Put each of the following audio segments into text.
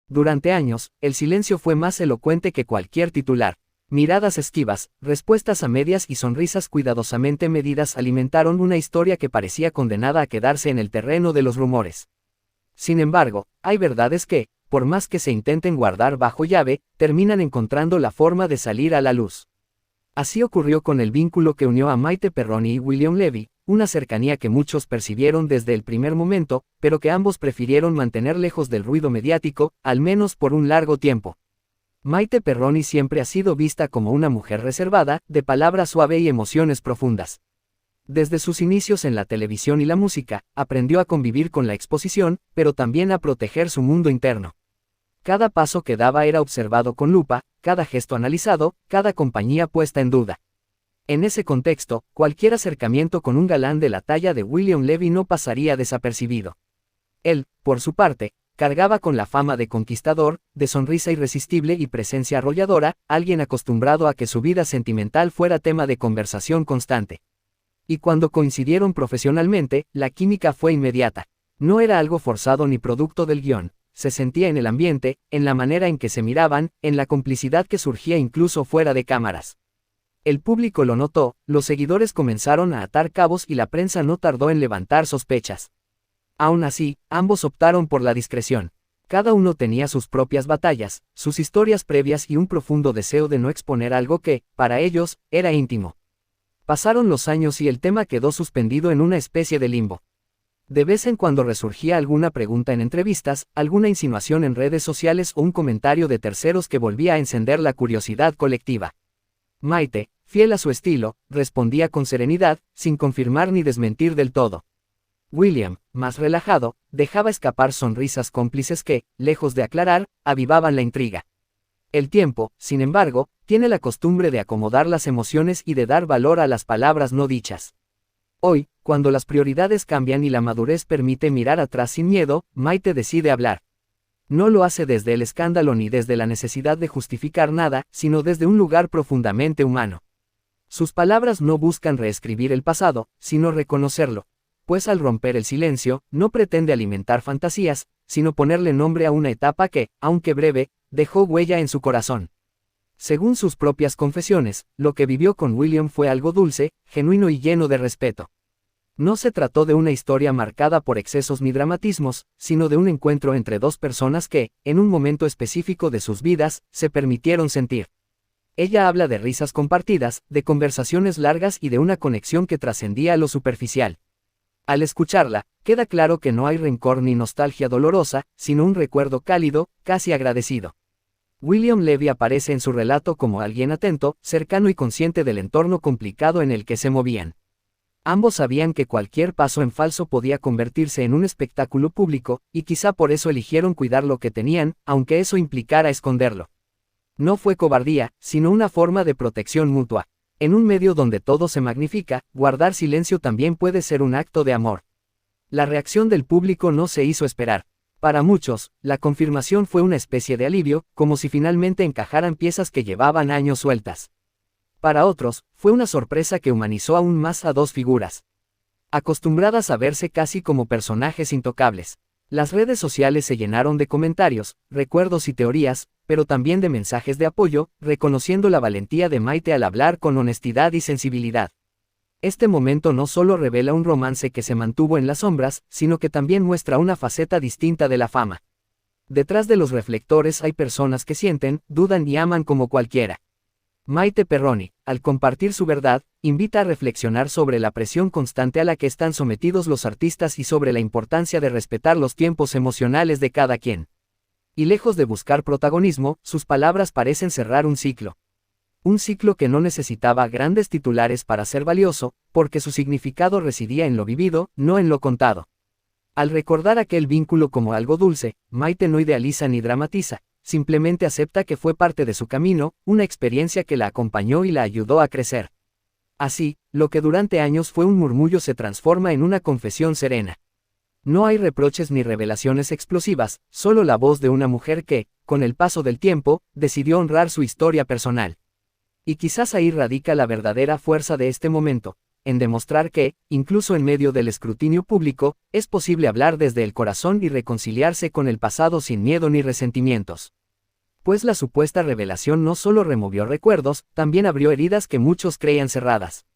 Durante años, el silencio fue más elocuente que cualquier titular. Miradas esquivas, respuestas a medias y sonrisas cuidadosamente medidas alimentaron una historia que parecía condenada a quedarse en el terreno de los rumores. Sin embargo, hay verdades que, por más que se intenten guardar bajo llave, terminan encontrando la forma de salir a la luz. Así ocurrió con el vínculo que unió a Maite Perroni y William Levy, una cercanía que muchos percibieron desde el primer momento, pero que ambos prefirieron mantener lejos del ruido mediático, al menos por un largo tiempo. Maite Perroni siempre ha sido vista como una mujer reservada, de palabra suave y emociones profundas. Desde sus inicios en la televisión y la música, aprendió a convivir con la exposición, pero también a proteger su mundo interno. Cada paso que daba era observado con lupa, cada gesto analizado, cada compañía puesta en duda. En ese contexto, cualquier acercamiento con un galán de la talla de William Levy no pasaría desapercibido. Él, por su parte, cargaba con la fama de conquistador, de sonrisa irresistible y presencia arrolladora, alguien acostumbrado a que su vida sentimental fuera tema de conversación constante. Y cuando coincidieron profesionalmente, la química fue inmediata. No era algo forzado ni producto del guión, se sentía en el ambiente, en la manera en que se miraban, en la complicidad que surgía incluso fuera de cámaras. El público lo notó, los seguidores comenzaron a atar cabos y la prensa no tardó en levantar sospechas. Aún así, ambos optaron por la discreción. Cada uno tenía sus propias batallas, sus historias previas y un profundo deseo de no exponer algo que, para ellos, era íntimo. Pasaron los años y el tema quedó suspendido en una especie de limbo. De vez en cuando resurgía alguna pregunta en entrevistas, alguna insinuación en redes sociales o un comentario de terceros que volvía a encender la curiosidad colectiva. Maite, fiel a su estilo, respondía con serenidad, sin confirmar ni desmentir del todo. William, más relajado, dejaba escapar sonrisas cómplices que, lejos de aclarar, avivaban la intriga. El tiempo, sin embargo, tiene la costumbre de acomodar las emociones y de dar valor a las palabras no dichas. Hoy, cuando las prioridades cambian y la madurez permite mirar atrás sin miedo, Maite decide hablar. No lo hace desde el escándalo ni desde la necesidad de justificar nada, sino desde un lugar profundamente humano. Sus palabras no buscan reescribir el pasado, sino reconocerlo, pues al romper el silencio, no pretende alimentar fantasías, sino ponerle nombre a una etapa que, aunque breve, dejó huella en su corazón. Según sus propias confesiones, lo que vivió con William fue algo dulce, genuino y lleno de respeto. No se trató de una historia marcada por excesos ni dramatismos, sino de un encuentro entre dos personas que, en un momento específico de sus vidas, se permitieron sentir. Ella habla de risas compartidas, de conversaciones largas y de una conexión que trascendía lo superficial. Al escucharla, queda claro que no hay rencor ni nostalgia dolorosa, sino un recuerdo cálido, casi agradecido. William Levy aparece en su relato como alguien atento, cercano y consciente del entorno complicado en el que se movían. Ambos sabían que cualquier paso en falso podía convertirse en un espectáculo público, y quizá por eso eligieron cuidar lo que tenían, aunque eso implicara esconderlo. No fue cobardía, sino una forma de protección mutua. En un medio donde todo se magnifica, guardar silencio también puede ser un acto de amor. La reacción del público no se hizo esperar. Para muchos, la confirmación fue una especie de alivio, como si finalmente encajaran piezas que llevaban años sueltas. Para otros, fue una sorpresa que humanizó aún más a dos figuras. Acostumbradas a verse casi como personajes intocables, las redes sociales se llenaron de comentarios, recuerdos y teorías, pero también de mensajes de apoyo, reconociendo la valentía de Maite al hablar con honestidad y sensibilidad. Este momento no solo revela un romance que se mantuvo en las sombras, sino que también muestra una faceta distinta de la fama. Detrás de los reflectores hay personas que sienten, dudan y aman como cualquiera. Maite Perroni, al compartir su verdad, invita a reflexionar sobre la presión constante a la que están sometidos los artistas y sobre la importancia de respetar los tiempos emocionales de cada quien. Y lejos de buscar protagonismo, sus palabras parecen cerrar un ciclo. Un ciclo que no necesitaba grandes titulares para ser valioso, porque su significado residía en lo vivido, no en lo contado. Al recordar aquel vínculo como algo dulce, Maite no idealiza ni dramatiza, simplemente acepta que fue parte de su camino, una experiencia que la acompañó y la ayudó a crecer. Así, lo que durante años fue un murmullo se transforma en una confesión serena. No hay reproches ni revelaciones explosivas, solo la voz de una mujer que, con el paso del tiempo, decidió honrar su historia personal. Y quizás ahí radica la verdadera fuerza de este momento. en demostrar que, incluso en medio del escrutinio público, es posible hablar desde el corazón y reconciliarse con el pasado sin miedo ni resentimientos. Pues la supuesta revelación no solo removió recuerdos, también abrió heridas que muchos creían cerradas.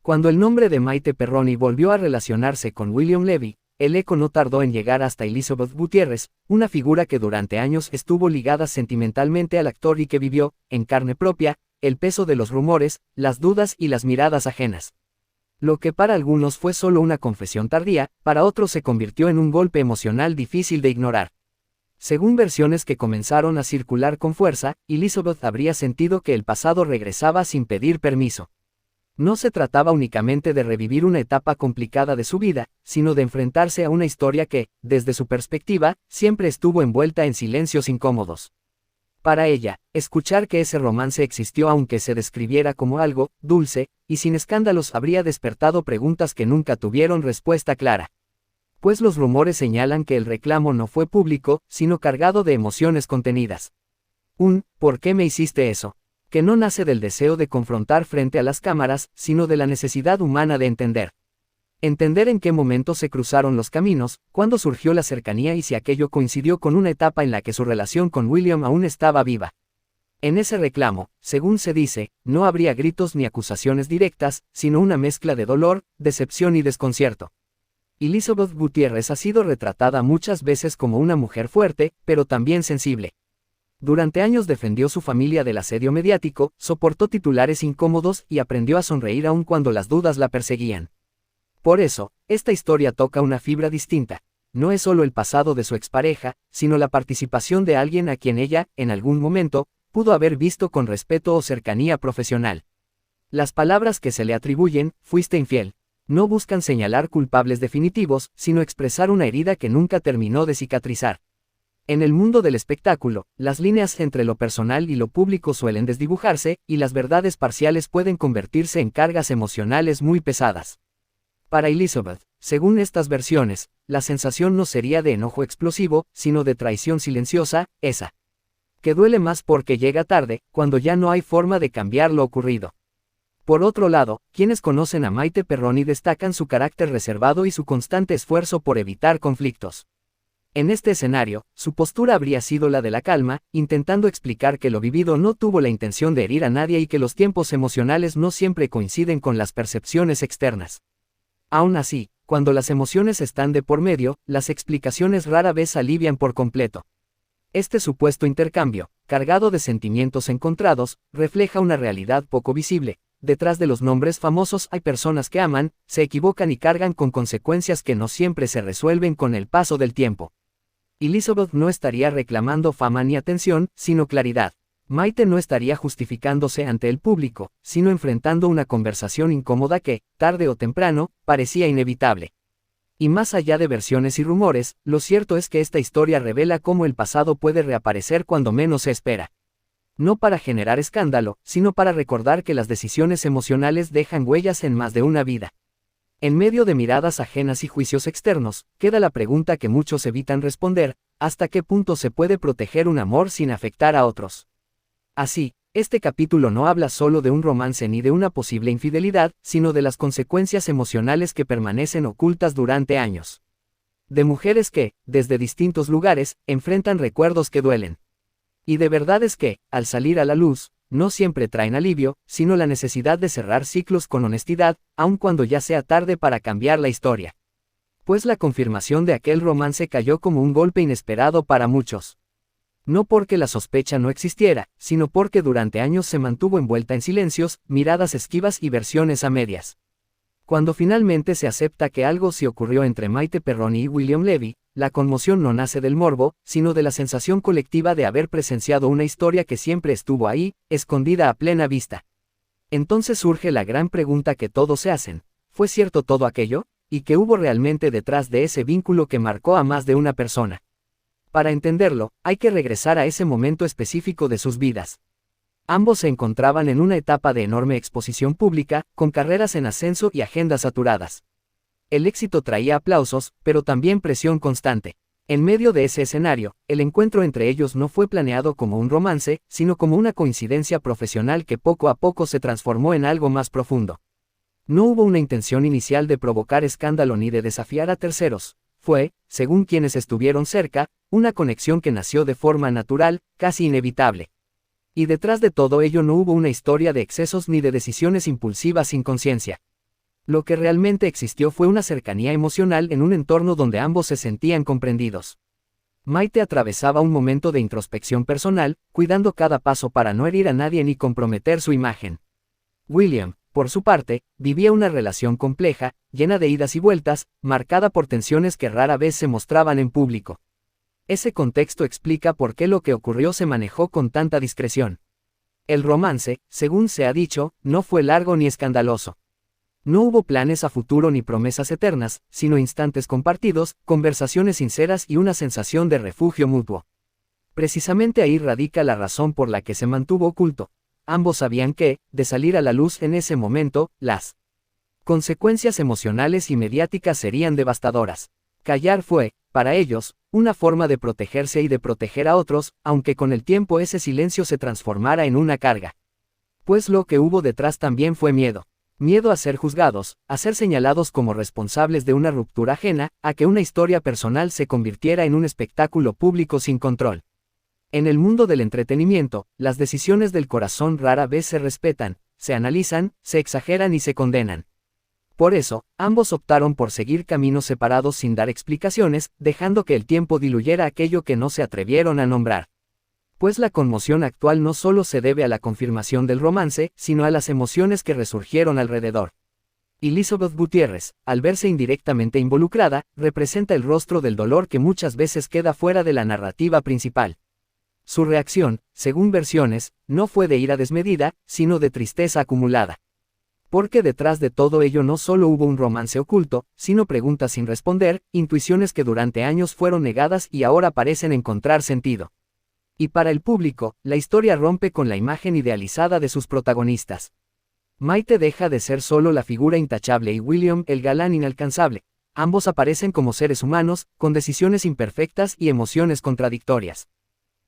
Cuando el nombre de Maite Perroni volvió a relacionarse con William Levy, el eco no tardó en llegar hasta Elizabeth Gutiérrez, una figura que durante años estuvo ligada sentimentalmente al actor y que vivió, en carne propia, el peso de los rumores, las dudas y las miradas ajenas. Lo que para algunos fue solo una confesión tardía, para otros se convirtió en un golpe emocional difícil de ignorar. Según versiones que comenzaron a circular con fuerza, Elizabeth habría sentido que el pasado regresaba sin pedir permiso. No se trataba únicamente de revivir una etapa complicada de su vida, sino de enfrentarse a una historia que, desde su perspectiva, siempre estuvo envuelta en silencios incómodos. Para ella, escuchar que ese romance existió aunque se describiera como algo dulce y sin escándalos habría despertado preguntas que nunca tuvieron respuesta clara. Pues los rumores señalan que el reclamo no fue público, sino cargado de emociones contenidas. ¿Por qué me hiciste eso?, que no nace del deseo de confrontar frente a las cámaras, sino de la necesidad humana de entender. Entender en qué momento se cruzaron los caminos, cuándo surgió la cercanía y si aquello coincidió con una etapa en la que su relación con William aún estaba viva. En ese reclamo, según se dice, no habría gritos ni acusaciones directas, sino una mezcla de dolor, decepción y desconcierto. Elizabeth Gutiérrez ha sido retratada muchas veces como una mujer fuerte, pero también sensible. Durante años defendió su familia del asedio mediático, soportó titulares incómodos y aprendió a sonreír aun cuando las dudas la perseguían. Por eso, esta historia toca una fibra distinta. No es solo el pasado de su expareja, sino la participación de alguien a quien ella, en algún momento, pudo haber visto con respeto o cercanía profesional. Las palabras que se le atribuyen, fuiste infiel, no buscan señalar culpables definitivos, sino expresar una herida que nunca terminó de cicatrizar. En el mundo del espectáculo, las líneas entre lo personal y lo público suelen desdibujarse, y las verdades parciales pueden convertirse en cargas emocionales muy pesadas. Para Elizabeth, según estas versiones, la sensación no sería de enojo explosivo, sino de traición silenciosa, esa que duele más porque llega tarde, cuando ya no hay forma de cambiar lo ocurrido. Por otro lado, quienes conocen a Maite Perroni destacan su carácter reservado y su constante esfuerzo por evitar conflictos. En este escenario, su postura habría sido la de la calma, intentando explicar que lo vivido no tuvo la intención de herir a nadie y que los tiempos emocionales no siempre coinciden con las percepciones externas. Aún así, cuando las emociones están de por medio, las explicaciones rara vez alivian por completo. Este supuesto intercambio, cargado de sentimientos encontrados, refleja una realidad poco visible. Detrás de los nombres famosos hay personas que aman, se equivocan y cargan con consecuencias que no siempre se resuelven con el paso del tiempo. Elizabeth no estaría reclamando fama ni atención, sino claridad. Maite no estaría justificándose ante el público, sino enfrentando una conversación incómoda que, tarde o temprano, parecía inevitable. Y más allá de versiones y rumores, lo cierto es que esta historia revela cómo el pasado puede reaparecer cuando menos se espera. No para generar escándalo, sino para recordar que las decisiones emocionales dejan huellas en más de una vida. En medio de miradas ajenas y juicios externos, queda la pregunta que muchos evitan responder: ¿hasta qué punto se puede proteger un amor sin afectar a otros? Así, este capítulo no habla solo de un romance ni de una posible infidelidad, sino de las consecuencias emocionales que permanecen ocultas durante años. De mujeres que, desde distintos lugares, enfrentan recuerdos que duelen. Y de verdades que, al salir a la luz, no siempre traen alivio, sino la necesidad de cerrar ciclos con honestidad, aun cuando ya sea tarde para cambiar la historia. Pues la confirmación de aquel romance cayó como un golpe inesperado para muchos. No porque la sospecha no existiera, sino porque durante años se mantuvo envuelta en silencios, miradas esquivas y versiones a medias. Cuando finalmente se acepta que algo sí ocurrió entre Maite Perroni y William Levy, la conmoción no nace del morbo, sino de la sensación colectiva de haber presenciado una historia que siempre estuvo ahí, escondida a plena vista. Entonces surge la gran pregunta que todos se hacen: ¿fue cierto todo aquello? ¿Y qué hubo realmente detrás de ese vínculo que marcó a más de una persona? Para entenderlo, hay que regresar a ese momento específico de sus vidas. Ambos se encontraban en una etapa de enorme exposición pública, con carreras en ascenso y agendas saturadas. El éxito traía aplausos, pero también presión constante. En medio de ese escenario, el encuentro entre ellos no fue planeado como un romance, sino como una coincidencia profesional que poco a poco se transformó en algo más profundo. No hubo una intención inicial de provocar escándalo ni de desafiar a terceros. Fue, según quienes estuvieron cerca, una conexión que nació de forma natural, casi inevitable. Y detrás de todo ello no hubo una historia de excesos ni de decisiones impulsivas sin conciencia. Lo que realmente existió fue una cercanía emocional en un entorno donde ambos se sentían comprendidos. Maite atravesaba un momento de introspección personal, cuidando cada paso para no herir a nadie ni comprometer su imagen. William, por su parte, vivía una relación compleja, llena de idas y vueltas, marcada por tensiones que rara vez se mostraban en público. Ese contexto explica por qué lo que ocurrió se manejó con tanta discreción. El romance, según se ha dicho, no fue largo ni escandaloso. No hubo planes a futuro ni promesas eternas, sino instantes compartidos, conversaciones sinceras y una sensación de refugio mutuo. Precisamente ahí radica la razón por la que se mantuvo oculto. Ambos sabían que, de salir a la luz en ese momento, las consecuencias emocionales y mediáticas serían devastadoras. Callar fue, para ellos, una forma de protegerse y de proteger a otros, aunque con el tiempo ese silencio se transformara en una carga. Pues lo que hubo detrás también fue miedo. Miedo a ser juzgados, a ser señalados como responsables de una ruptura ajena, a que una historia personal se convirtiera en un espectáculo público sin control. En el mundo del entretenimiento, las decisiones del corazón rara vez se respetan, se analizan, se exageran y se condenan. Por eso, ambos optaron por seguir caminos separados sin dar explicaciones, dejando que el tiempo diluyera aquello que no se atrevieron a nombrar. Pues la conmoción actual no solo se debe a la confirmación del romance, sino a las emociones que resurgieron alrededor. Elizabeth Gutiérrez, al verse indirectamente involucrada, representa el rostro del dolor que muchas veces queda fuera de la narrativa principal. Su reacción, según versiones, no fue de ira desmedida, sino de tristeza acumulada. Porque detrás de todo ello no solo hubo un romance oculto, sino preguntas sin responder, intuiciones que durante años fueron negadas y ahora parecen encontrar sentido. Y para el público, la historia rompe con la imagen idealizada de sus protagonistas. Maite deja de ser solo la figura intachable y William el galán inalcanzable. Ambos aparecen como seres humanos, con decisiones imperfectas y emociones contradictorias.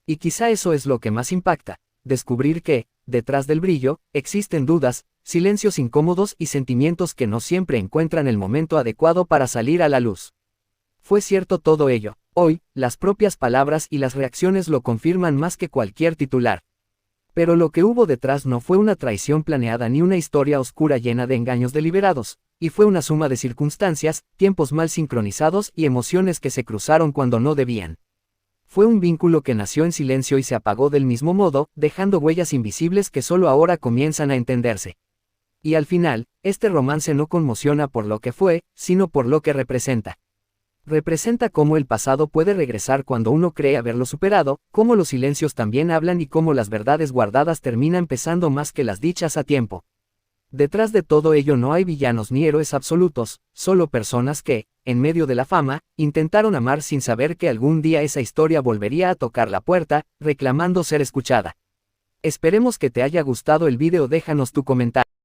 Y quizá eso es lo que más impacta, descubrir que, detrás del brillo, existen dudas, silencios incómodos y sentimientos que no siempre encuentran el momento adecuado para salir a la luz. Fue cierto todo ello. Hoy, las propias palabras y las reacciones lo confirman más que cualquier titular. Pero lo que hubo detrás no fue una traición planeada ni una historia oscura llena de engaños deliberados, y fue una suma de circunstancias, tiempos mal sincronizados y emociones que se cruzaron cuando no debían. Fue un vínculo que nació en silencio y se apagó del mismo modo, dejando huellas invisibles que solo ahora comienzan a entenderse. Y al final, este romance no conmociona por lo que fue, sino por lo que representa. Representa cómo el pasado puede regresar cuando uno cree haberlo superado, cómo los silencios también hablan y cómo las verdades guardadas terminan pesando más que las dichas a tiempo. Detrás de todo ello no hay villanos ni héroes absolutos, solo personas que, en medio de la fama, intentaron amar sin saber que algún día esa historia volvería a tocar la puerta, reclamando ser escuchada. Esperemos que te haya gustado el video, déjanos tu comentario.